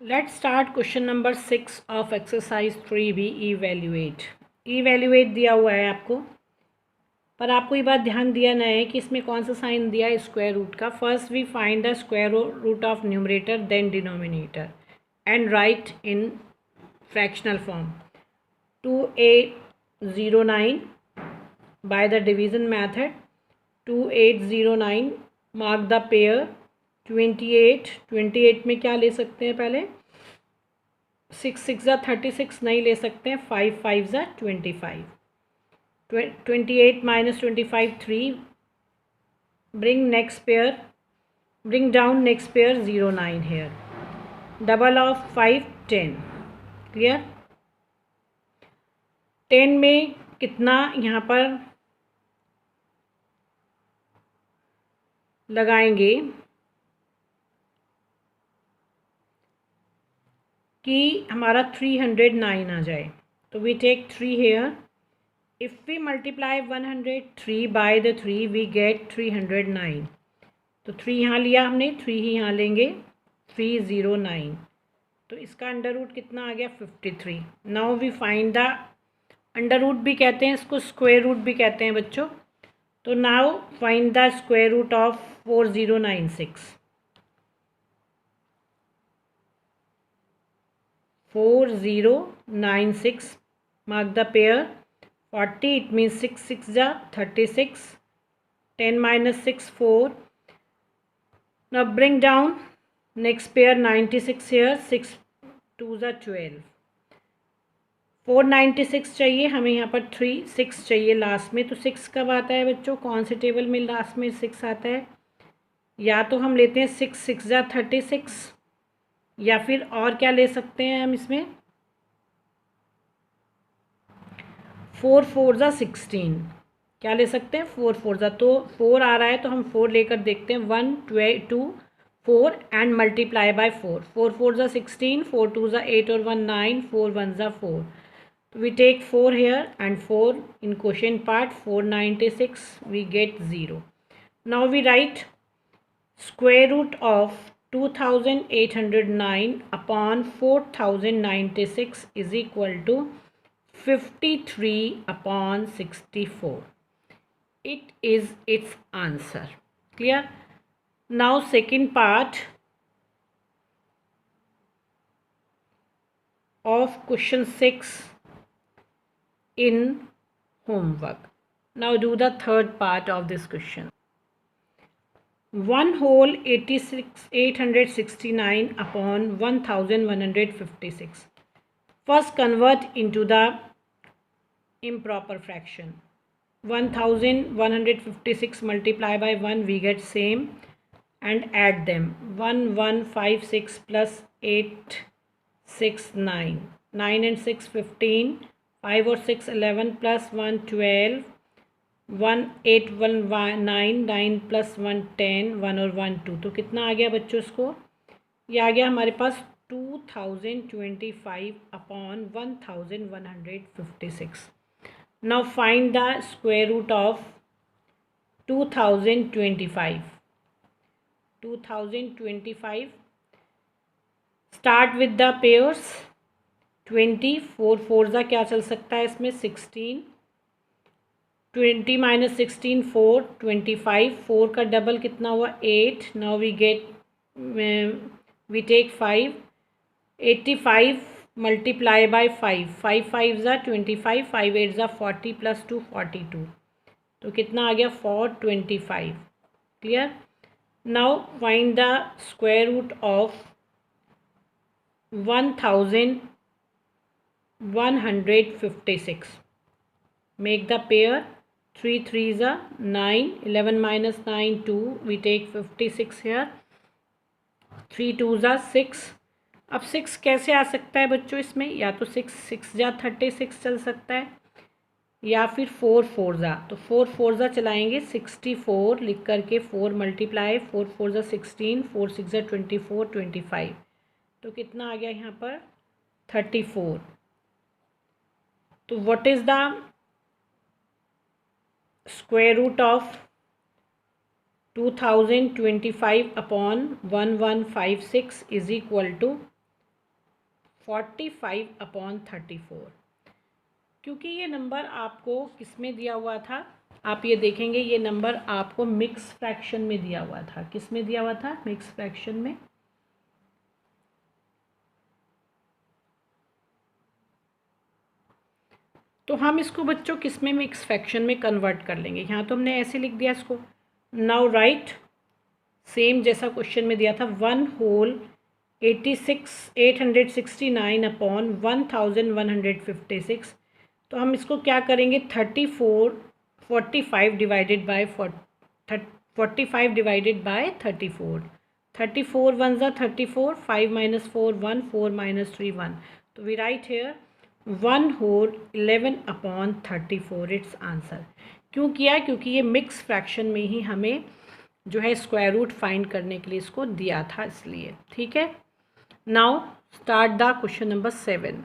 Let's start question number 6 of exercise 3B evaluate. evaluate दिया हुआ है आपको, पर आपको ये बात ध्यान दिया ना है कि इसमें कौन सा साइन दिया है स्क्वायर रूट का. First we find the square root of numerator then denominator and write in fractional form. 2809 by the division method. 2809 mark the pair. 28 में क्या ले सकते हैं पहले, 6 6 ज़ा 36 नहीं ले सकते हैं, 5 5 ज़ा 25. 28 minus 25 3. bring next pair, bring down next pair 0 9 here. double of 5 10. clear. 10 में कितना यहाँ पर लगाएंगे कि हमारा 309 आ जाए. तो we take 3 here. If we multiply 103 by the 3 we get 309. तो 3 यहाँ लिया हमने, 3 ही यहाँ लेंगे, 309. तो इसका अंडर रूट कितना आ गया, 53. Now we find the under root भी कहते हैं इसको, स्क्वायर रूट भी कहते हैं बच्चों. तो now find the square root of 4096. 4096. mark the pair. 40 it means 6 6 ja 36. 10 minus 6 4. now bring down next pair 96 here. 6 2 ja 12. 496 चाहिए हमें, यहाँ पर 3 6 चाहिए लास्ट में. तो 6 कब आता है बच्चों, कौन से टेबल में लास्ट में 6 आता है? या तो हम लेते हैं 6 6 जा 36, या फिर और क्या ले सकते हैं हम इसमें, 4 4 जा 16. क्या ले सकते हैं, 4 4 जा. तो 4 आ रहा है तो हम 4 लेकर देखते हैं. 1 2 4 एंड मल्टीप्लाई बाय 4. 4 4 जा 16, 4 2 जा 8 और 1 9, 4 1 जा 4. we take 4 here and 4 in quotient part. 496 we get 0. now we write square root of 2809 upon 4096 is equal to 53 upon 64. it is its answer. clear. now second part of question 6 in homework. now do the third part of this question. 1 whole 869 upon 1156. first convert into the improper fraction. 1156 multiply by 1 we get same and add them. 1156 plus 8 6 9. 9 and 6 15. 5 और 6 11 plus 1 12. 1 8 1 9. 9 plus 1 10. 1 और 1 2. तो कितना आ गया बच्चों इसको, ये आ गया हमारे पास 2025 upon 1156. now find the square root of 2025. 2025. start with the pairs. 20 4 4 जा क्या चल सकता है इसमें, 16. 20 minus 16 4. 25. 4 का डबल कितना हुआ, 8. now we get we take 5. 85 multiply by 5. 5 5 जा 25. 5 8 जा 40 plus 2 42. तो कितना आ गया, 425. clear. now find the square root of 1156. make the pair. 3 3 is 9. 11 minus 9 2. we take 56 here. 3 2 is 6. अब 6 कैसे आ सकता है बच्चों इसमें, या तो 6 6 जा 36 चल सकता है, या फिर 4 4 जा. तो 4 4 जा चलाएंगे, 64 लिख करके 4 मल्टीप्लाई. 4 4 जा 16. 4 6 जा 24 25. तो कितना आ गया यहाँ पर, 34. तो what is the square root of 2025 upon 1156 is equal to 45/34। क्योंकि ये नंबर आपको किस में दिया हुआ था, आप ये देखेंगे ये नंबर आपको मिक्स फ्रैक्शन में दिया हुआ था। किस में दिया हुआ था? मिक्स फ्रैक्शन में। तो हम इसको बच्चों किस में? मिक्स फ्रैक्शन में कन्वर्ट कर लेंगे। यहाँ तो हमने ऐसे लिख दिया इसको। नाउ राइट सेम जैसा क्वेश्चन में दिया था, 1/869/1156। तो हम इसको क्या करेंगे? 45 डिवाइडेड बाय 45 डिवाइडेड बाय 34। 34 1 ज़ा 34, 5 - 4 1, 4 - 3 1। तो we write here 1/11/34 it's answer. क्यों किया? क्योंकि ये मिक्स फ्रैक्शन में ही हमें जो है स्क्वायर रूट फाइंड करने के लिए इसको दिया था, इसलिए। ठीक है, now start the question number 7।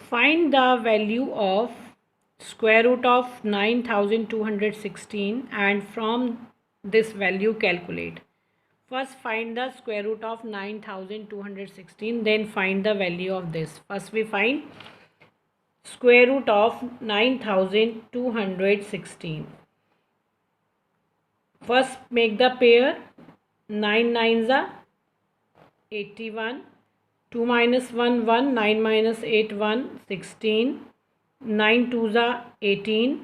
Find the value of square root of 9216 and from this value calculate. First find the square root of 9216, then find the value of this. First we find square root of 9216. First make the pair 9 9s are 81, 2 minus 1 1, 9 minus 8 1, 16, 9 2s are 18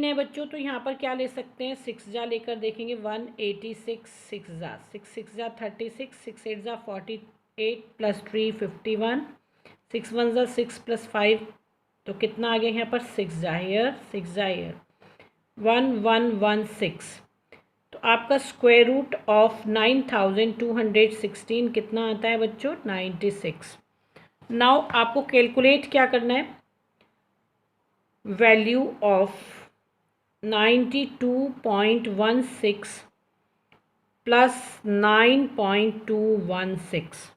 है बच्चों। तो यहाँ पर क्या ले सकते हैं? 6 जा लेकर देखेंगे। 186, 6 जा 6 6 जा 36, 6 8 जा 48 प्लस 3 51, 6 1 जा 6 प्लस 5, तो कितना आ गया यहाँ पर? 6 जा हेयर, 6 जा हेयर 1116। तो आपका स्क्वायर रूट ऑफ 9216 कितना आता है बच्चों? 96। नाउ आपको कैलकुलेट क्या करना है? Value of 92.16 plus 9.216।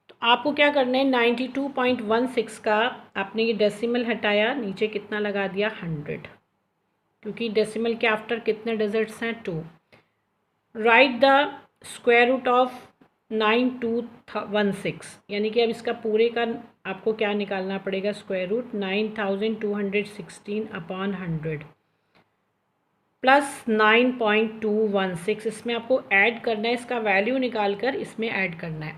तो आपको क्या करना है? 92.16 का आपने ये डेसिमल हटाया, नीचे कितना लगा दिया? 100, क्योंकि डेसिमल के आफ्टर कितने डिजिट्स हैं? 2। Write the square root of 9216, यानी कि अब इसका पूरे का आपको क्या निकालना पड़ेगा? Square root 9216/100 plus 9.216। इसमें आपको ऐड करना है, इसका वैल्यू निकाल कर इसमें ऐड करना है।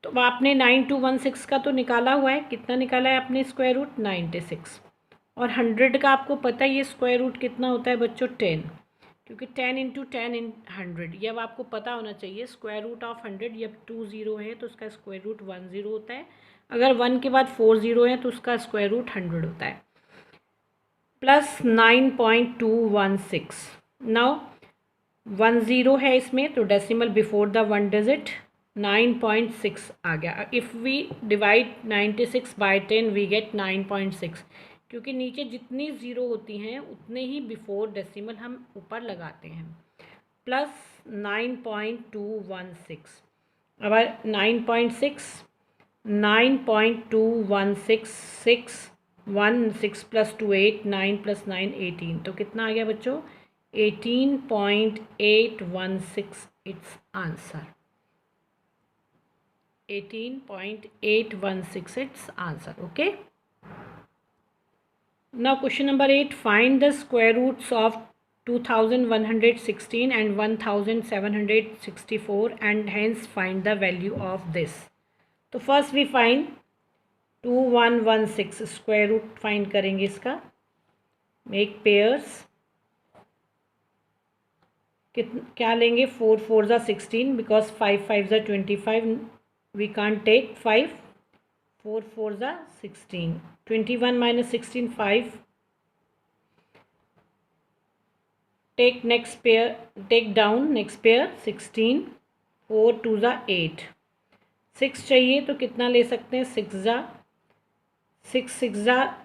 तो आपने 9216 का तो निकाला हुआ है, कितना निकाला है आपने? Square root 96। और 100 का आपको पता ही है स्क्वायर रूट कितना होता है बच्चों? 10, क्योंकि 10 × 10 × 100। ये अब आपको पता होना चाहिए। स्क्वायर रूट ऑफ 100, ये 2 0 है तो उसका स्क्वायर रूट 10 होता है। अगर 1 के बाद 4 0 है तो उसका स्क्वायर रूट 100 होता है। प्लस 9.216। नाउ 1 0 है इसमें, तो डेसिमल बिफोर द 1 डिजिट 9.6 आ गया। If we divide 96 by 10 we get 9.6, क्योंकि नीचे जितनी ज़ीरो होती हैं उतने ही बिफोर डेसिमल हम ऊपर लगाते हैं। प्लस 9.216। अब 9.6, 9.216, 6 1 6 + 2 8, 9 + 9 18, तो कितना आ गया बच्चों? 18.816 it's answer. 18.816 it's answer. Okay, now question number 8, find the square roots of 2116 and 1764 and hence find the value of this. तो first we find 2116 square root find करेंगे इसका। मेक पेयर्स, क्या लेंगे? 4 4 ज़ा 16, बिकॉज 5 5 ज़ा 25, वी कांट टेक 5, 4 4 ज़ा 16, 21 - 16 5, take next pair, take down next pair 16, 4 2 ज़ा 8, 6 चाहिए तो कितना ले सकते हैं? 6 ज़ा 6 6 ज़ा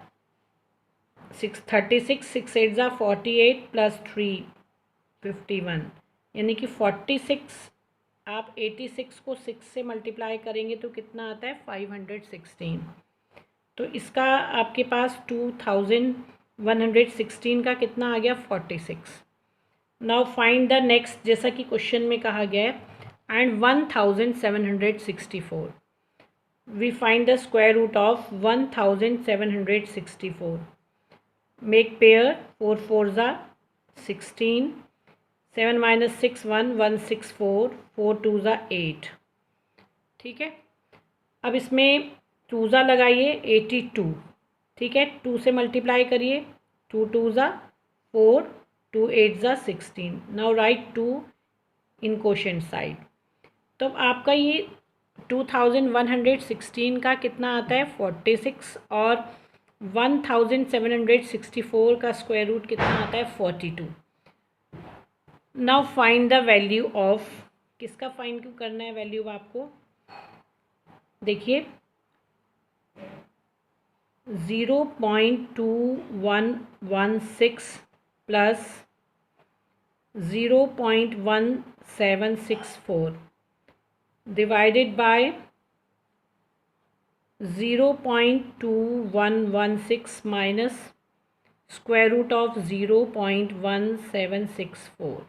6 36, 6 8 ज़ा 48 प्लस 3 51, यानी कि 46। आप 86 को 6 से मल्टीप्लाई करेंगे तो कितना आता है? 516। तो इसका आपके पास 2116 का कितना आ गया? 46। नाउ फाइंड द नेक्स्ट, जैसा कि क्वेश्चन में कहा गया है and 1764. We find the square root of 1764. Make pair 4 4s are 16. 7 minus 6 1 1 6 4 4 2s are 8. ठीक है, अब इसमें 2s लगाइए 82. ठीक है, 2 से मल्टीप्लाई करिए, 2 2s are 4 2 8s are 16. Now right 2 in quotient side. तो आपका ये 2116 का कितना आता है 46 और 1764 का स्क्वायर रूट कितना आता है 42. Now find the value of, किसका फाइंड क्यों करना है वैल्यू आपको, देखिए 0.2116 plus 0.1764 divided by 0.2116 minus square root of 0.1764.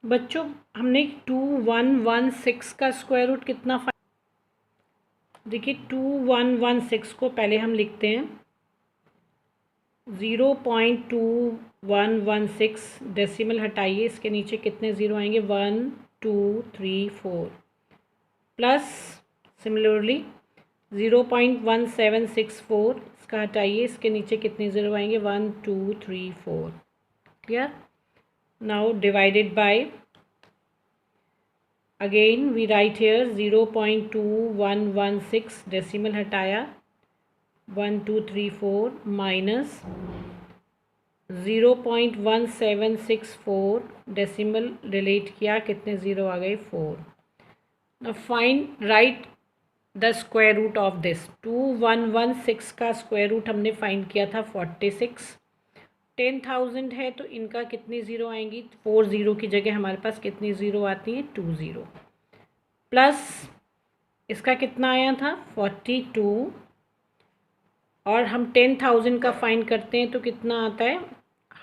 बच्चों हमने 2116 का स्क्वायर रूट कितना, देखिए 2116 को पहले हम लिखते हैं 0.2116, डेसिमल हटाइए, इसके नीचे कितने ज़ीरो आएंगे 1 2 3 4, प्लस सिमिलरली 0.1764 इसका हटाइए, इसके नीचे कितने ज़ीरो आएंगे 1 2 3 4. Clear. Now divided by, again we write here 0.2116, decimal हटाया 1 2 3 4 माइनस 0.1764, डेसिमल रिलेट किया, कितने ज़ीरो आ गए 4. Now find right the square root of this. 2116 का स्क्वायर रूट हमने फाइंड किया था 46. 10,000 है तो इनका कितनी ज़ीरो आएंगी, 4 ज़ीरो की जगह हमारे पास कितनी ज़ीरो आती हैं 2 ज़ीरो, प्लस इसका कितना आया था 42, और हम 10,000 का फाइंड करते हैं तो कितना आता है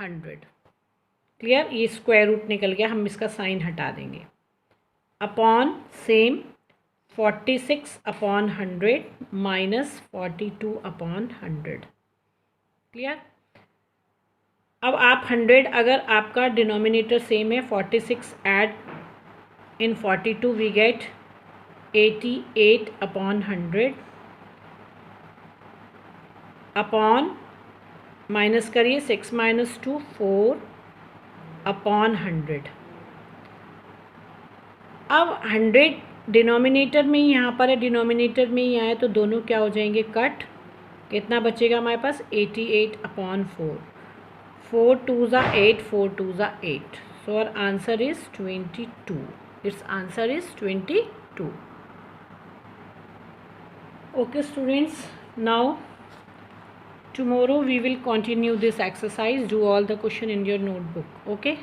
100. क्लियर, ये स्क्वायर रूट निकल गया, हम इसका साइन हटा देंगे. Upon same 46 upon 100 minus 42 upon 100. Clear. अब आप 100, अगर आपका डिनोमिनेटर सेम है 46 add in 42 we get 88 upon 100 upon, minus करिए 6 माइनस 2 4 अपॉन 100. अब 100 डिनोमिनेटर में ही यहाँ पर है, डिनोमिनेटर में ही आया तो दोनों क्या हो जाएंगे कट. कितना बचेगा हमारे पास 88 upon 4. 4 2s are 8, 4 2s are 8. So our answer is 22. Its answer is 22. Okay students, now tomorrow we will continue this exercise. Do all the question in your notebook. Okay.